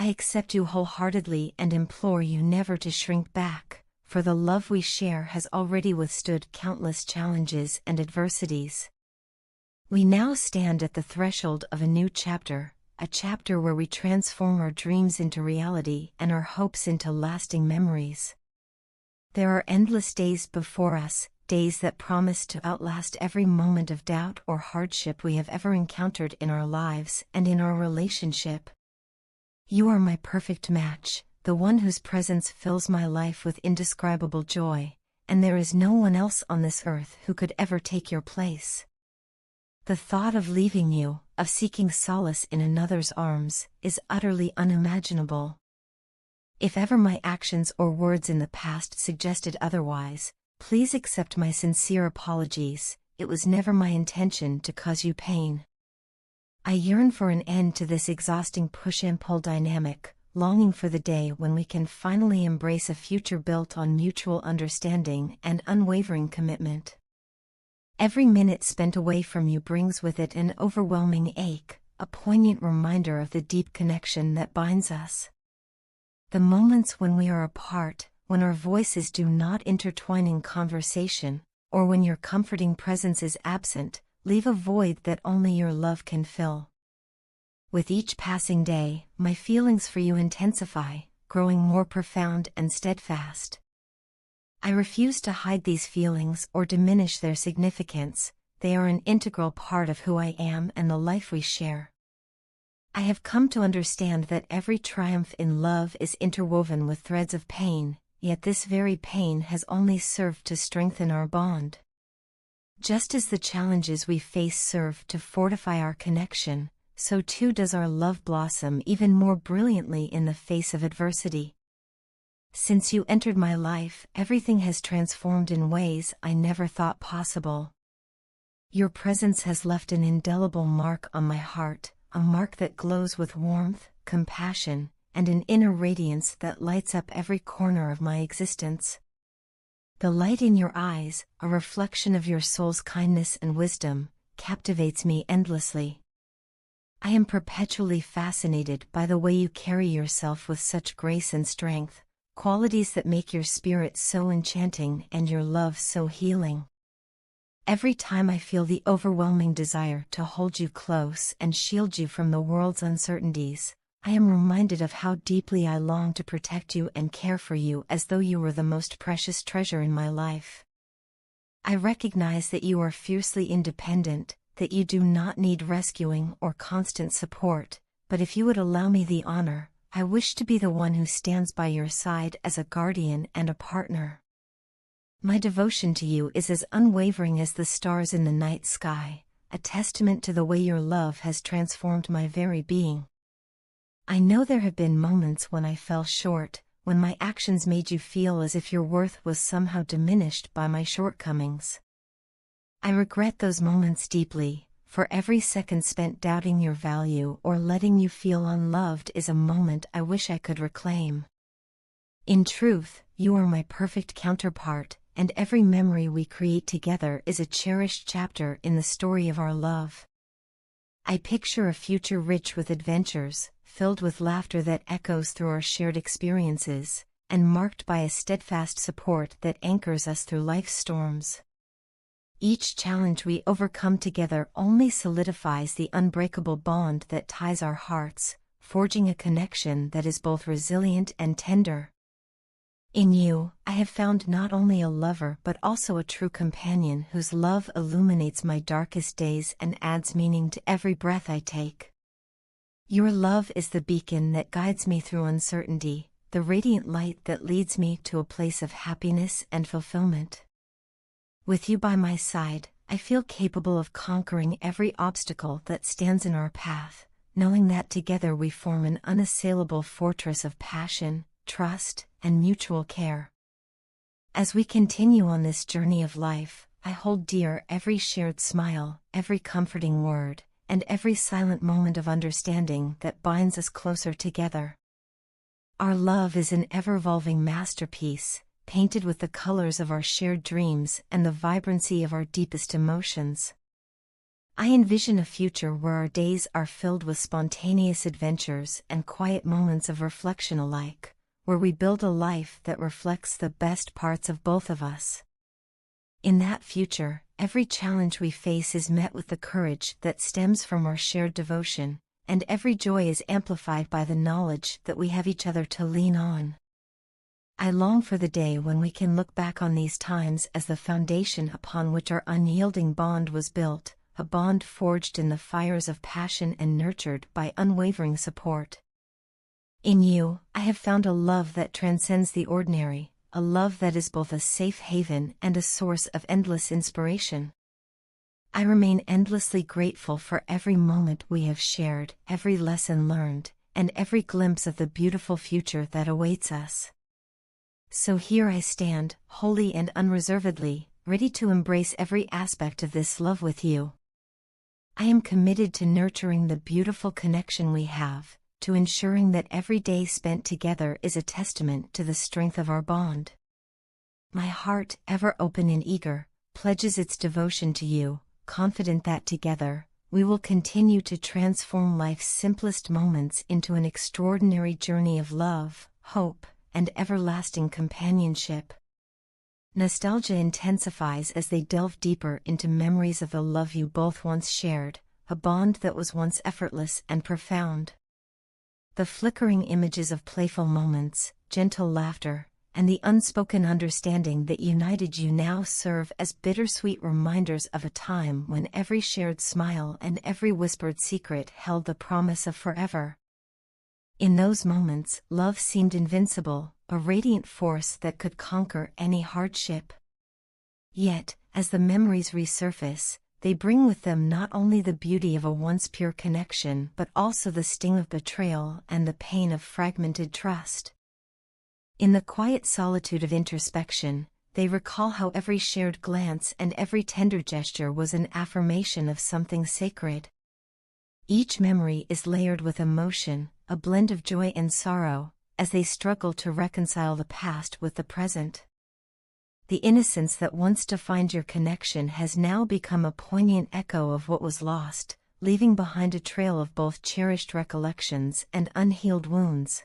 I accept you wholeheartedly and implore you never to shrink back, for the love we share has already withstood countless challenges and adversities. We now stand at the threshold of a new chapter, a chapter where we transform our dreams into reality and our hopes into lasting memories. There are endless days before us, days that promise to outlast every moment of doubt or hardship we have ever encountered in our lives and in our relationship. You are my perfect match, the one whose presence fills my life with indescribable joy, and there is no one else on this earth who could ever take your place. The thought of leaving you, of seeking solace in another's arms, is utterly unimaginable. If ever my actions or words in the past suggested otherwise, please accept my sincere apologies. It was never my intention to cause you pain. I yearn for an end to this exhausting push and pull dynamic, longing for the day when we can finally embrace a future built on mutual understanding and unwavering commitment. Every minute spent away from you brings with it an overwhelming ache, a poignant reminder of the deep connection that binds us. The moments when we are apart, when our voices do not intertwine in conversation, or when your comforting presence is absent, leave a void that only your love can fill. With each passing day, my feelings for you intensify, growing more profound and steadfast. I refuse to hide these feelings or diminish their significance. They are an integral part of who I am and the life we share. I have come to understand that every triumph in love is interwoven with threads of pain, yet this very pain has only served to strengthen our bond. Just as the challenges we face serve to fortify our connection, so too does our love blossom even more brilliantly in the face of adversity. Since you entered my life, everything has transformed in ways I never thought possible. Your presence has left an indelible mark on my heart, a mark that glows with warmth, compassion, and an inner radiance that lights up every corner of my existence. The light in your eyes, a reflection of your soul's kindness and wisdom, captivates me endlessly. I am perpetually fascinated by the way you carry yourself with such grace and strength, qualities that make your spirit so enchanting and your love so healing. Every time I feel the overwhelming desire to hold you close and shield you from the world's uncertainties, I am reminded of how deeply I long to protect you and care for you as though you were the most precious treasure in my life. I recognize that you are fiercely independent, that you do not need rescuing or constant support, but if you would allow me the honor, I wish to be the one who stands by your side as a guardian and a partner. My devotion to you is as unwavering as the stars in the night sky, a testament to the way your love has transformed my very being. I know there have been moments when I fell short, when my actions made you feel as if your worth was somehow diminished by my shortcomings. I regret those moments deeply, for every second spent doubting your value or letting you feel unloved is a moment I wish I could reclaim. In truth, you are my perfect counterpart, and every memory we create together is a cherished chapter in the story of our love. I picture a future rich with adventures, filled with laughter that echoes through our shared experiences, and marked by a steadfast support that anchors us through life's storms. Each challenge we overcome together only solidifies the unbreakable bond that ties our hearts, forging a connection that is both resilient and tender. In you, I have found not only a lover but also a true companion whose love illuminates my darkest days and adds meaning to every breath I take. Your love is the beacon that guides me through uncertainty, the radiant light that leads me to a place of happiness and fulfillment. With you by my side, I feel capable of conquering every obstacle that stands in our path, knowing that together we form an unassailable fortress of passion, trust, and mutual care. As we continue on this journey of life, I hold dear every shared smile, every comforting word, and every silent moment of understanding that binds us closer together. Our love is an ever-evolving masterpiece, painted with the colors of our shared dreams and the vibrancy of our deepest emotions. I envision a future where our days are filled with spontaneous adventures and quiet moments of reflection alike, where we build a life that reflects the best parts of both of us. In that future, every challenge we face is met with the courage that stems from our shared devotion, and every joy is amplified by the knowledge that we have each other to lean on. I long for the day when we can look back on these times as the foundation upon which our unyielding bond was built, a bond forged in the fires of passion and nurtured by unwavering support. In you, I have found a love that transcends the ordinary, a love that is both a safe haven and a source of endless inspiration. I remain endlessly grateful for every moment we have shared, every lesson learned, and every glimpse of the beautiful future that awaits us. So here I stand, wholly and unreservedly, ready to embrace every aspect of this love with you. I am committed to nurturing the beautiful connection we have, to ensuring that every day spent together is a testament to the strength of our bond. My heart, ever open and eager, pledges its devotion to you, confident that together, we will continue to transform life's simplest moments into an extraordinary journey of love, hope, and everlasting companionship. Nostalgia intensifies as they delve deeper into memories of the love you both once shared, a bond that was once effortless and profound. The flickering images of playful moments, gentle laughter, and the unspoken understanding that united you now serve as bittersweet reminders of a time when every shared smile and every whispered secret held the promise of forever. In those moments, love seemed invincible, a radiant force that could conquer any hardship. Yet, as the memories resurface, they bring with them not only the beauty of a once pure connection but also the sting of betrayal and the pain of fragmented trust. In the quiet solitude of introspection, they recall how every shared glance and every tender gesture was an affirmation of something sacred. Each memory is layered with emotion, a blend of joy and sorrow, as they struggle to reconcile the past with the present. The innocence that once defined your connection has now become a poignant echo of what was lost, leaving behind a trail of both cherished recollections and unhealed wounds.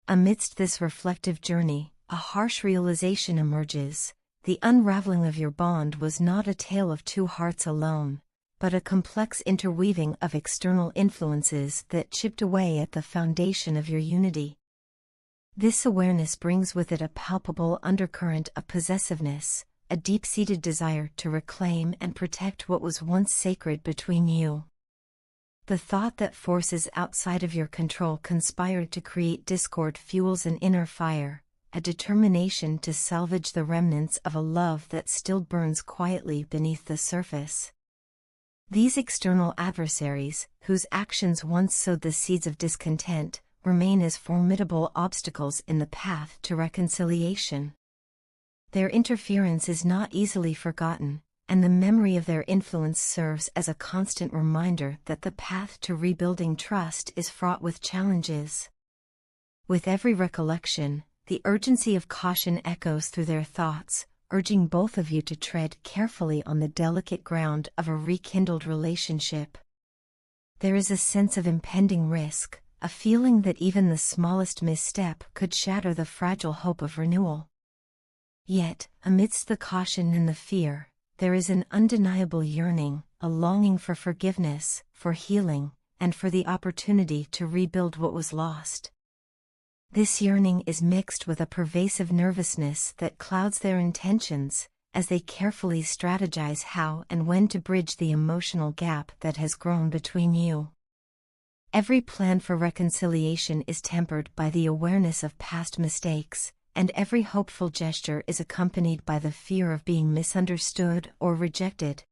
Amidst this reflective journey, a harsh realization emerges: the unraveling of your bond was not a tale of two hearts alone, but a complex interweaving of external influences that chipped away at the foundation of your unity. This awareness brings with it a palpable undercurrent of possessiveness, a deep-seated desire to reclaim and protect what was once sacred between you. The thought that forces outside of your control conspired to create discord fuels an inner fire, a determination to salvage the remnants of a love that still burns quietly beneath the surface. These external adversaries, whose actions once sowed the seeds of discontent, remain as formidable obstacles in the path to reconciliation. Their interference is not easily forgotten, and the memory of their influence serves as a constant reminder that the path to rebuilding trust is fraught with challenges. With every recollection, the urgency of caution echoes through their thoughts, urging both of you to tread carefully on the delicate ground of a rekindled relationship. There is a sense of impending risk, a feeling that even the smallest misstep could shatter the fragile hope of renewal. Yet, amidst the caution and the fear, there is an undeniable yearning, a longing for forgiveness, for healing, and for the opportunity to rebuild what was lost. This yearning is mixed with a pervasive nervousness that clouds their intentions, as they carefully strategize how and when to bridge the emotional gap that has grown between you. Every plan for reconciliation is tempered by the awareness of past mistakes, and every hopeful gesture is accompanied by the fear of being misunderstood or rejected.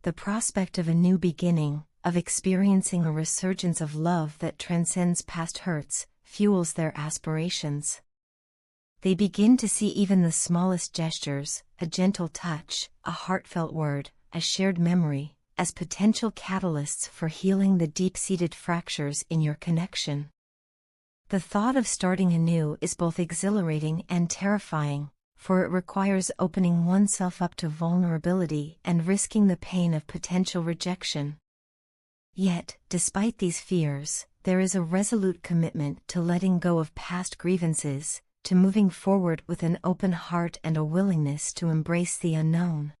The prospect of a new beginning, of experiencing a resurgence of love that transcends past hurts, fuels their aspirations. They begin to see even the smallest gestures, a gentle touch, a heartfelt word, a shared memory, as potential catalysts for healing the deep-seated fractures in your connection. The thought of starting anew is both exhilarating and terrifying, for it requires opening oneself up to vulnerability and risking the pain of potential rejection. Yet, despite these fears, there is a resolute commitment to letting go of past grievances, to moving forward with an open heart and a willingness to embrace the unknown.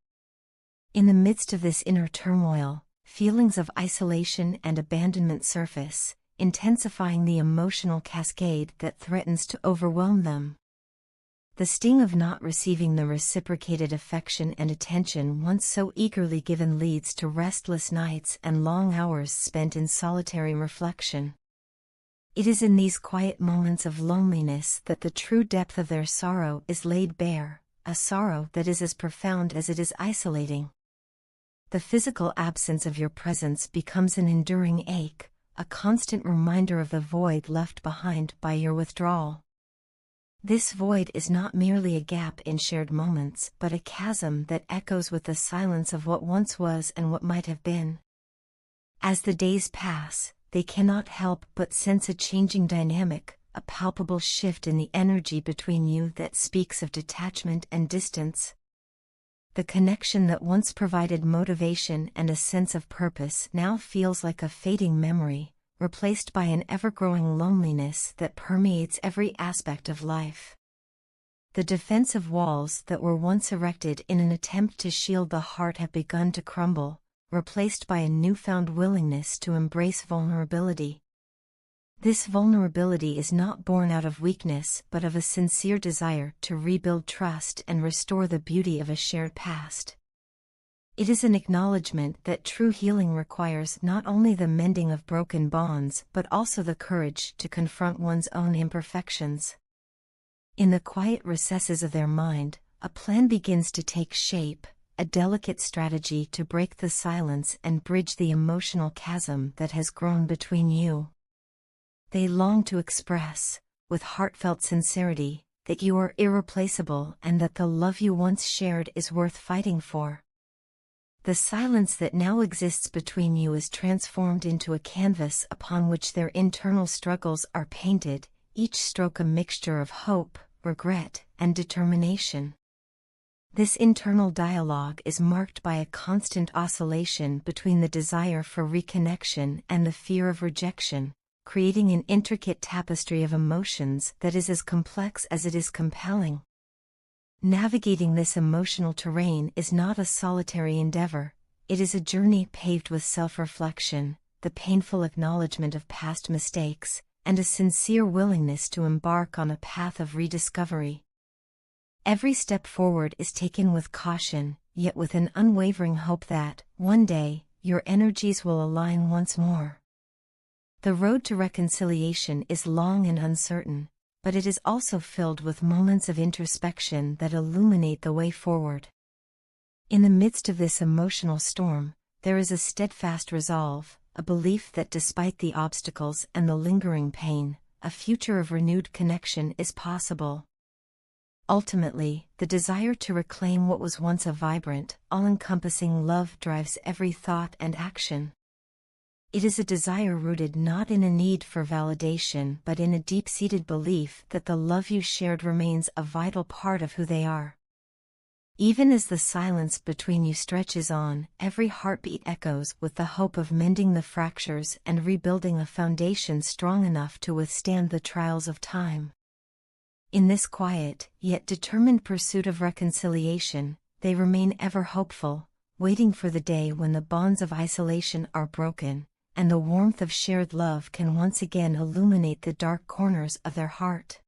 In the midst of this inner turmoil, feelings of isolation and abandonment surface, intensifying the emotional cascade that threatens to overwhelm them. The sting of not receiving the reciprocated affection and attention once so eagerly given leads to restless nights and long hours spent in solitary reflection. It is in these quiet moments of loneliness that the true depth of their sorrow is laid bare, a sorrow that is as profound as it is isolating. The physical absence of your presence becomes an enduring ache, a constant reminder of the void left behind by your withdrawal. This void is not merely a gap in shared moments, but a chasm that echoes with the silence of what once was and what might have been. As the days pass, they cannot help but sense a changing dynamic, a palpable shift in the energy between you that speaks of detachment and distance. The connection that once provided motivation and a sense of purpose now feels like a fading memory, replaced by an ever-growing loneliness that permeates every aspect of life. The defensive walls that were once erected in an attempt to shield the heart have begun to crumble, replaced by a newfound willingness to embrace vulnerability. This vulnerability is not born out of weakness but of a sincere desire to rebuild trust and restore the beauty of a shared past. It is an acknowledgement that true healing requires not only the mending of broken bonds but also the courage to confront one's own imperfections. In the quiet recesses of their mind, a plan begins to take shape, a delicate strategy to break the silence and bridge the emotional chasm that has grown between you. They long to express, with heartfelt sincerity, that you are irreplaceable and that the love you once shared is worth fighting for. The silence that now exists between you is transformed into a canvas upon which their internal struggles are painted, each stroke a mixture of hope, regret, and determination. This internal dialogue is marked by a constant oscillation between the desire for reconnection and the fear of rejection, creating an intricate tapestry of emotions that is as complex as it is compelling. Navigating this emotional terrain is not a solitary endeavor, it is a journey paved with self-reflection, the painful acknowledgement of past mistakes, and a sincere willingness to embark on a path of rediscovery. Every step forward is taken with caution, yet with an unwavering hope that, one day, your energies will align once more. The road to reconciliation is long and uncertain, but it is also filled with moments of introspection that illuminate the way forward. In the midst of this emotional storm, there is a steadfast resolve, a belief that despite the obstacles and the lingering pain, a future of renewed connection is possible. Ultimately, the desire to reclaim what was once a vibrant, all-encompassing love drives every thought and action. It is a desire rooted not in a need for validation but in a deep-seated belief that the love you shared remains a vital part of who they are. Even as the silence between you stretches on, every heartbeat echoes with the hope of mending the fractures and rebuilding a foundation strong enough to withstand the trials of time. In this quiet, yet determined pursuit of reconciliation, they remain ever hopeful, waiting for the day when the bonds of isolation are broken, and the warmth of shared love can once again illuminate the dark corners of their heart.